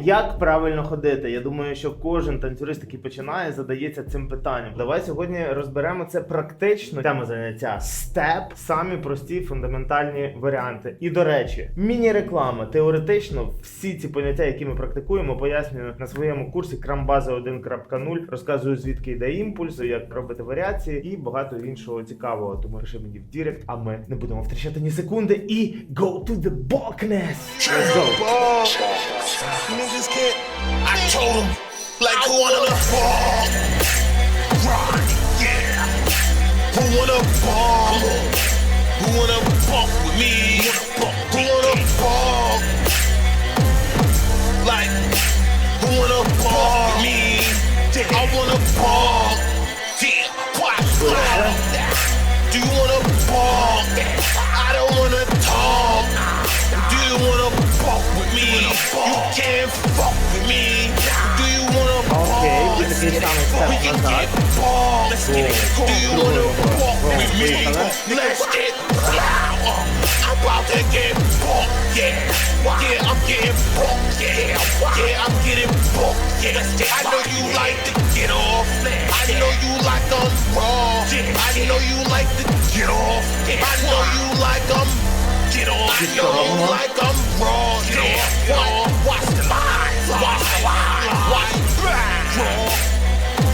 Як правильно ходити? Я думаю, що кожен танцюрист, який починає, задається цим питанням. Давай сьогодні розберемо це практично. Тема заняття степ, самі прості фундаментальні варіанти. І до речі, міні-реклама. Теоретично всі ці поняття, які ми практикуємо, пояснюю на своєму курсі КРАМП БАЗА 1.0. Розказую, звідки йде імпульс, як робити варіації і багато іншого цікавого. Тому пиши мені в директ, а ми не будемо втрачати ні секунди і go to the darkness. Let's go. Niggas can't. I told them, like, who wanna ball? Right, yeah. Who wanna ball? Who wanna bump with me? Who wanna ball? Like, who wanna ball with me? I wanna ball. Damn, watch that. Do you wanna ball? I don't wanna talk. Do you wanna fuck with me? You can't fuck with me. Do you wanna ball? We can get ball. Let's get it. Do you wanna fuck with me? Let's get loud. I'm about to get fucked, yeah. Yeah, I'm getting fucked, yeah. Yeah, I'm getting fucked, yeah. I know you like to get off. I know you like them raw. I know you like to get off. I know you like them. Get on, I know you like I'm raw, yeah. Watch the lines, watch the lines, watch the lines,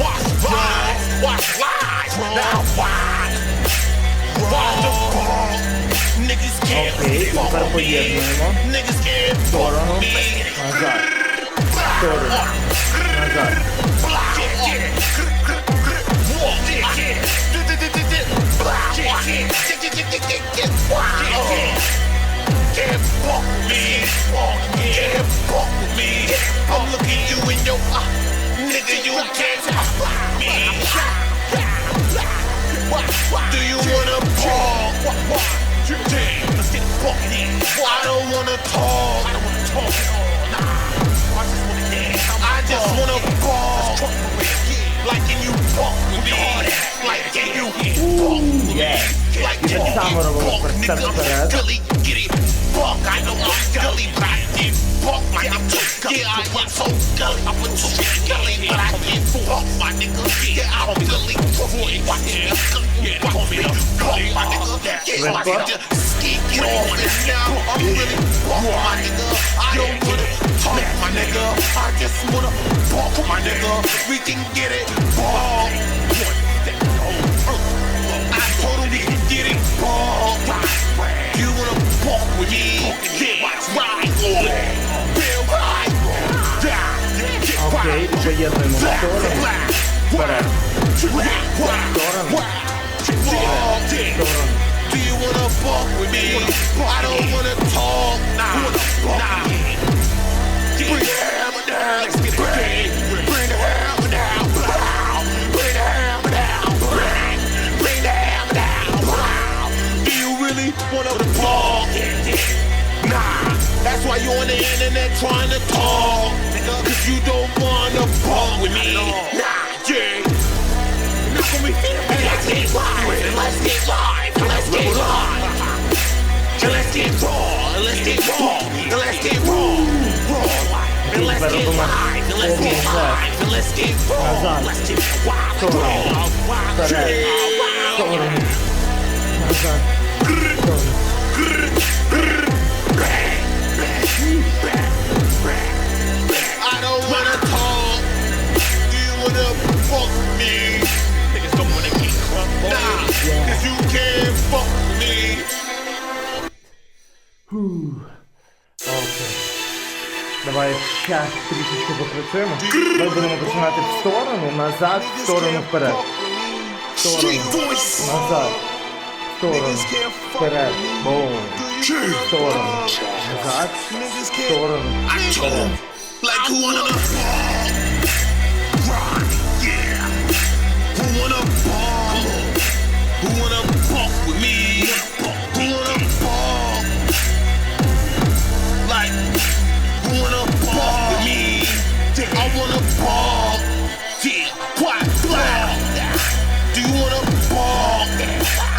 watch the lines, watch the lines, now watch the ball. Niggas can't fuck with me, niggas can't fuck with me. Can't fuck with me, can't fuck with me. I'm looking you in your eye, nigga, you can't fuck with me. Do you wanna ball? Damn, let's get fucking in. I don't wanna talk. I just wanna ball. Like can you fuck with me? Like can you fuck with me? Like can you fuck, nigga? Really get it? Fuck, I know I'm gully, but I get fuck, my nigga. Yeah, I am so gully. I put you in gully, but I get fuck, my nigga. Yeah, I'm gully. Yeah, call me the fuck, my nigga. Yeah, I need to ski, get on this now. I'm really fuck, my nigga. I don't wanna talk, my nigga. I just wanna fuck, my nigga. We can get it, ball. I totally get it, ball. You wanna fuck with me? Yeah, right, Окей, поєднуємо сторони. Вперед. Сторони. Do you wanna fuck with me? I don't wanna talk. Nah. Bring the hammer down. Let's get it. Bring the hammer down. Bring the hammer down. Bring the hammer down. Do you really wanna talk? Nah, that's why you on the internet trying to talk, nigga. Cause you don't wanna fuck with me. Nah, yeah. Not gonna be and let's get live, and let's get live, and let's get live. And let's get raw, and let's get raw, and let's get raw. And let's get live, and let's get live, and let's get raw. Let's get wild, I don't wanna talk. Do you wanna fuck me? Niggas don't wanna get crunk. Nah, cause you can't fuck me. Окей. Давай ще трішечки покрутимо. Ми будемо починати в сторону, назад, в сторону, вперед. В сторону, назад, в сторону, вперед. Бум. В сторону, назад, в сторону. I told him, like who wanna ball? Right, yeah. Who wanna ball? Who wanna bump with me? Who wanna ball? Like, who wanna ball with me? I wanna ball. Yeah, what? Do you wanna ball?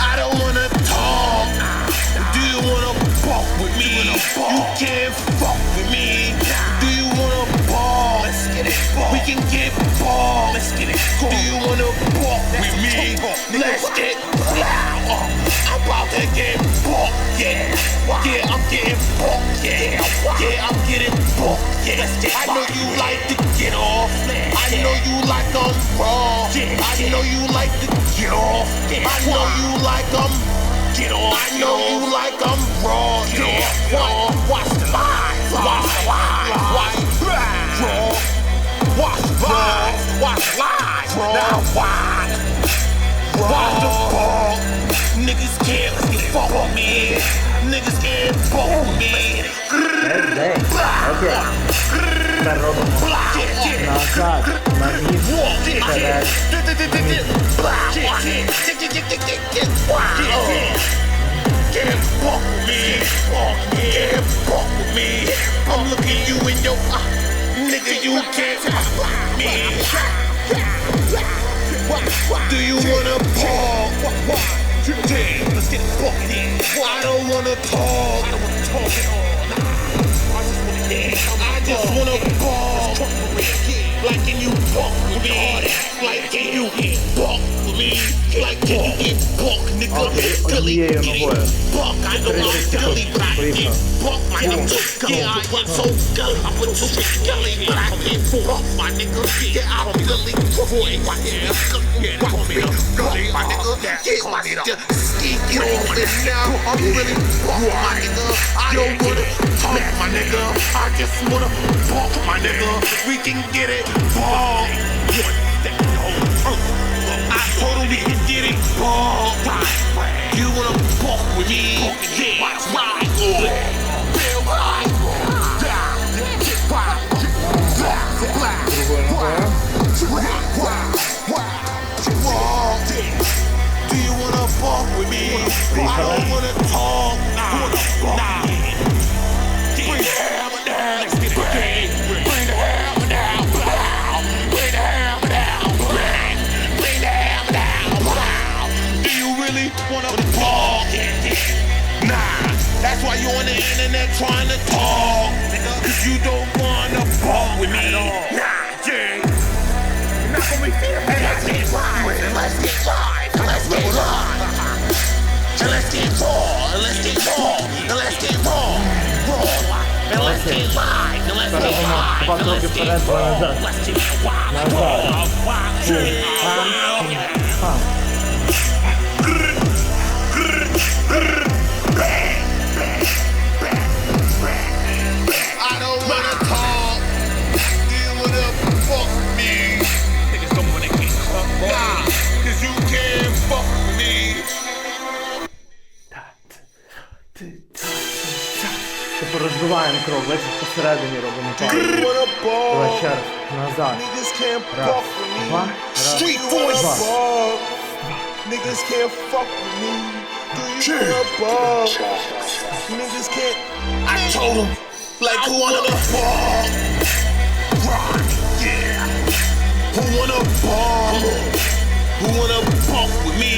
I don't wanna talk. Do you wanna fuck with me? You can't fuck with me. Do you wanna Do you wanna walk with me? Let's get loud. I'm about to get fucked, yeah. Yeah, I'm getting fucked, yeah. Yeah, I'm getting fucked, yeah. I know you like to get off. I know you like them raw. I know you like to get off. I know you like them. Get on. I know you like them raw. Yeah. Watch the line. Watch the line. Watch the line. Watch the line. Watch the line. Now watch. Watch the ball. Niggas can't fuck with me. Niggas can't fuck with me. Окей. Тепер робимо назад, на ніс, вперед, ніс. Can't fuck with me. Can't fuck with me. I'm looking you in your eye. Nigga, you can't fuck with me. Do you wanna ball? Damn, let's get fucking in. I don't wanna talk. I don't wanna talk at all. I just wanna ball. Like can you fuck with me? Like can you get fuck with me? Like can you get fuck, nigga? Billy, get it fuck. I know I'm Billy, but I get fuck, my nigga. Yeah, I am so gully. I'm with you with Gully, but I get fuck, my nigga. Yeah, I'm Billy, boy, my nigga. Yeah, call me the Gully, my nigga. Yeah, my nigga. Get off it now. I'm really fuck, my nigga. I don't wanna talk, my nigga. I just wanna fuck, my nigga. We can get it ball. I told him we can get it ball. You wanna fuck with me? Yeah, watch my Do you wanna fuck with me? I don't wanna talk. Nah. Bring the hammer down. Let's get the game. Bring the hammer down. Bring the hammer down. Bring the hammer down. Do you really wanna talk? Nah. That's why you on the internet trying to talk. Cause you don't wanna fuck with me. Nah, yeah. You're not gonna be fair. Let's get live. Let's get live. Let's get live. And let's get raw. And let's get raw. And let's get raw. And let's get live. And let's get live. And let's get raw. Let's get I don't wanna talk. Do you wanna fuck with me? Niggas don't wanna get fucked. Nah, cause you can't fuck with me. Тепер розбиваємо кров, бачиш, посередині робимо так. Давай ще раз, назад. Раз, два, раз, два. Niggas can't fuck with me. Do you wanna ball? Niggas can't. I told him, like who wanna ball? Yeah. Who wanna ball? Who wanna fuck with me?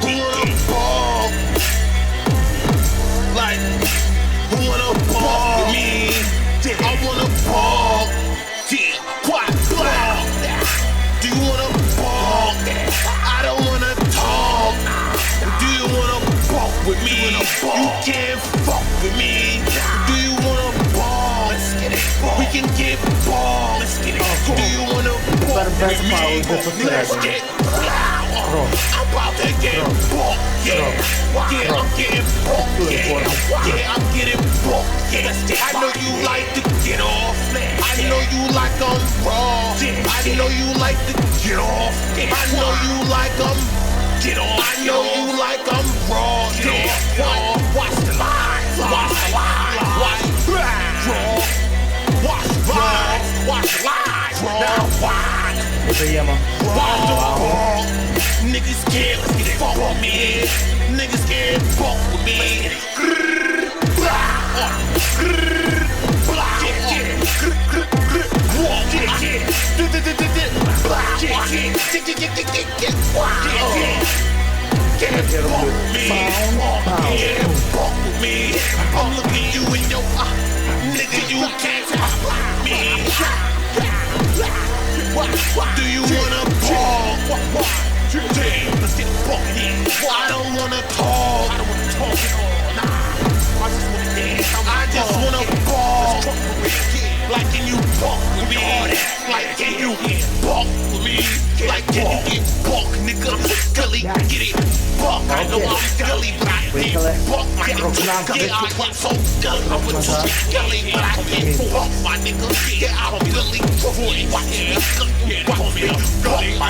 Who wanna ball? Like, who wanna ball with me? I wanna ball. Yeah, what? Do you wanna ball? I don't wanna talk. Do you wanna fuck with me? You can't fuck with me. Do you wanna ball? We can get ball. Do you wanna ball with me? Let's get loud. I'm about to get ball. Yeah, I'm getting ball. Yeah, I'm getting ball. I know you like to get off. I know you like them raw. I know you like to get off. I know you like them. Get on. I know you like them raw. Yeah. Watch the line. Watch the line. Watch the line. Watch the line. Watch the line. Now watch. Watch the ball. Niggas can't fuck with me. Niggas can't fuck with me. I'm looking you in your eye. Nigga, you can't stop me. Do you wanna Let's get fucking in. I don't wanna talk. I don't wanna talk at all. Nah. I just wanna dance. I just wanna ball. Like, can you fuck with me? Like, can you fuck with me? Like, can you get fuck, nigga? Gully, get it? Fuck, I know I'm gully, but I can't fuck my nigga. Yeah, I am so gully. I was so gully, but I can't fuck my nigga. Yeah, I'm gully. Fuck my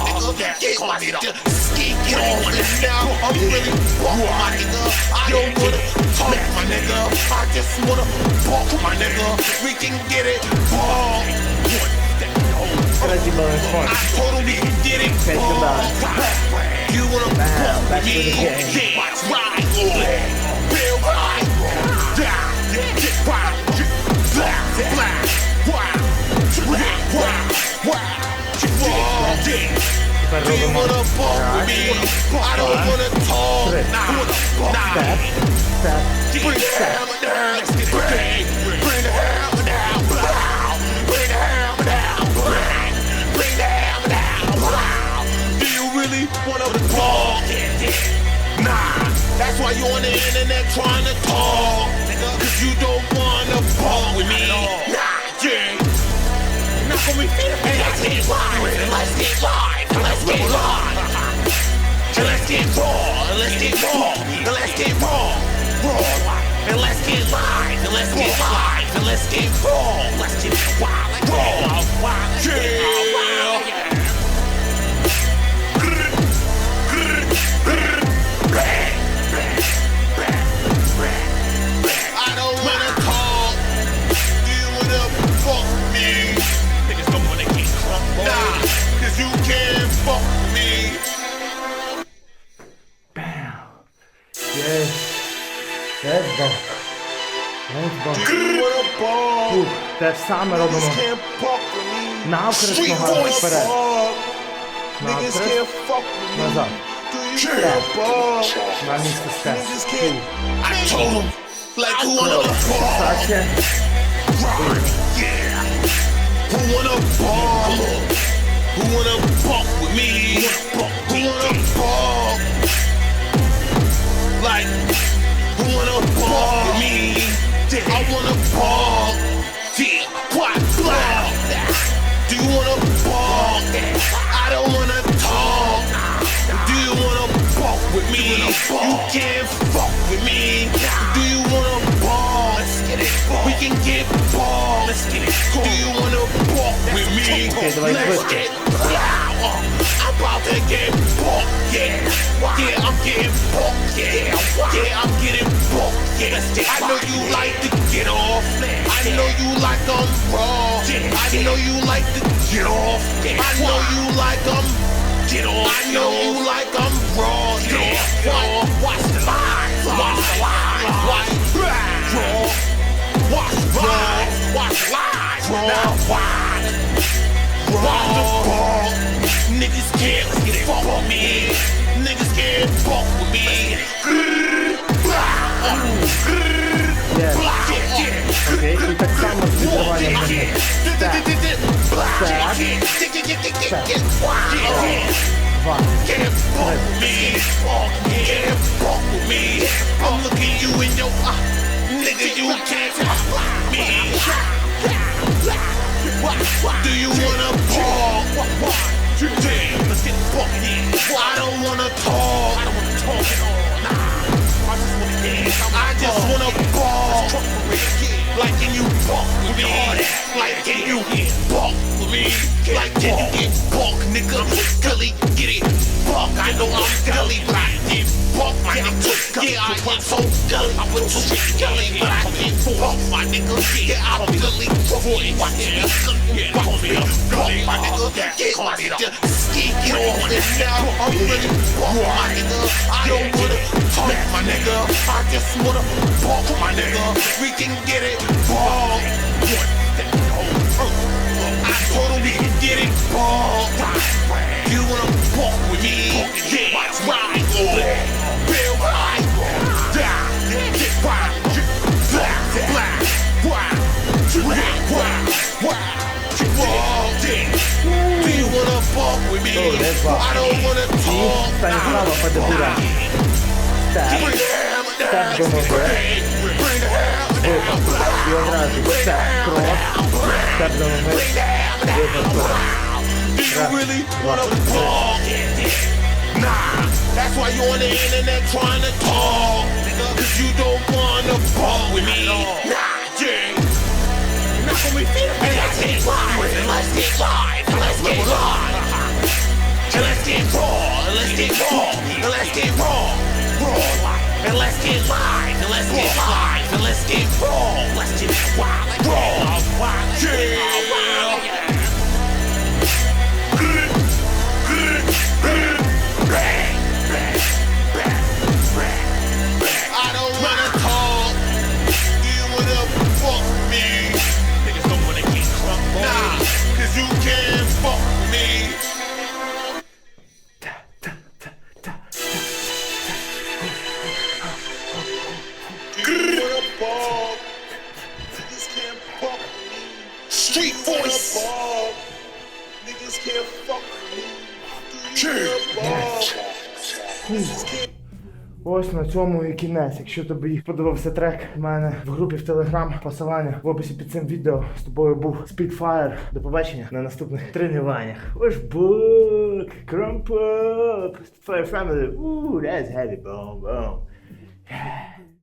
nigga. Get my nigga. Get on this now. I'm really fuck my nigga. I don't wanna talk my nigga. I just wanna fuck my nigga. We can get it. Ball. I totally get it. Ball. You wanna fuck with me? Yeah, watch right. Feel right. Get right. Do you wanna fuck with me? I don't wanna talk. Nah. Bring the hammer down. Let's get it. Bring the hammer down. Bring the hammer down. Bring the hammer down. Do you really wanna talk? Nah. That's why you on the internet trying to talk. Cause you don't wanna fuck with me. Nah, yeah. Not gonna be fair. Hey, let's get live. Let's get live. Let's get live. And let's get raw. And let's get raw. And let's get raw. And let's get live. And let's get live. And let's get raw. Let's get raw. I don't wanna talk. Do you wanna fuck me? Niggas don't wanna get crunk. Nah, cause you can't fuck me. Yes. Let's go. Let's go. Do you wanna ball? Тут те ж саме робимо. Niggas can't fuck with me. Навхрест Street ногами voice. вперед. Niggas Навхрест. can't fuck with me. Назад. Do you wanna ball? На місце степ. Niggas can't. I told him, like, who wanna ball? Саче. Yeah. Who wanna ball? Who wanna fuck with me? Who wanna ball? Like, who wanna ball with me? I wanna ball. Yeah, what? Do you wanna ball? I don't wanna talk. Do you wanna fuck with me? You can't fuck with me. Do you wanna ball? Let's get it. We can get ball. Let's get it. Do you wanna fuck with me? Let's get I'm about to get fucked, yeah. Yeah, I'm getting fucked, yeah. Yeah, I'm getting fucked, yeah. I know you like to get off. I know you like I'm raw. I know you like to get off. I know you like I'm get off. I know you like I'm raw, yeah. Watch the lines, watch the lines, watch the lines, watch the lines, watch the lines, now watch the ball. Niggas can't fuck with me. Niggas can't fuck with me. Окей, і так само з відриванням ноги. Степ. Степ. Два. Can't fuck with me. Can't fuck with me. I'm looking you in your eye. Nigga, you can't fuck with me. Do you wanna ball? Damn, let's get fucking in. I don't wanna talk. I don't wanna talk at all. Nah, I just wanna dance. I just wanna ball. Like, can you fuck with me? Like, can you fuck with me? Like, can you get fuck, nigga? Gully, get it? Fuck, I know I'm gully, but I get fuck, my nigga. Yeah, I am so gully. I was so gully, but I get fuck, my nigga. Yeah, I'm gully. Yeah, fuck me up. Fuck, my nigga. Get my nigga. Get on this now. I'm really fuck, my nigga. I don't wanna talk, my nigga. I just wanna fuck, my nigga. We can get it. Ball. I totally get it. Ball. You wanna fuck with me? Yeah, right. Feel right. Get right. Do you wanna fuck with me? me. Oh, that's right. I don't wanna talk. Станіслава Федебура. Степ. Bring the hammer Степ down. до ноги. Bring the hammer down. І одразу степ, крос. Степ до ноги. Випад вперед. Do you really wanna talk? Nah, that's why you on the internet trying to talk. Cause you don't wanna talk with me. Nah, yeah. Not when we feel it. Let's get live, and let's get live, and let's get live. And let's get raw, and let's get raw, and let's get raw. Raw, and let's get live, and let's get live, and let's get raw. Let's get wild, raw. Yeah. I don't wanna talk. You wanna fuck me. Niggas don't wanna get crunk. Nah, cause you can't fuck me. You wanna ball. Niggas can't fuck me. Street voice. Niggas can't fuck me. Ось на цьому і кінець. Якщо тобі сподобався трек, в мене в групі в Телеграм, посилання в описі під цим відео. З тобою був Spitfire. До побачення на наступних тренуваннях. Ось бук, КРАМП, Spitfire Family. That's heavy, boom, boom. Yeah.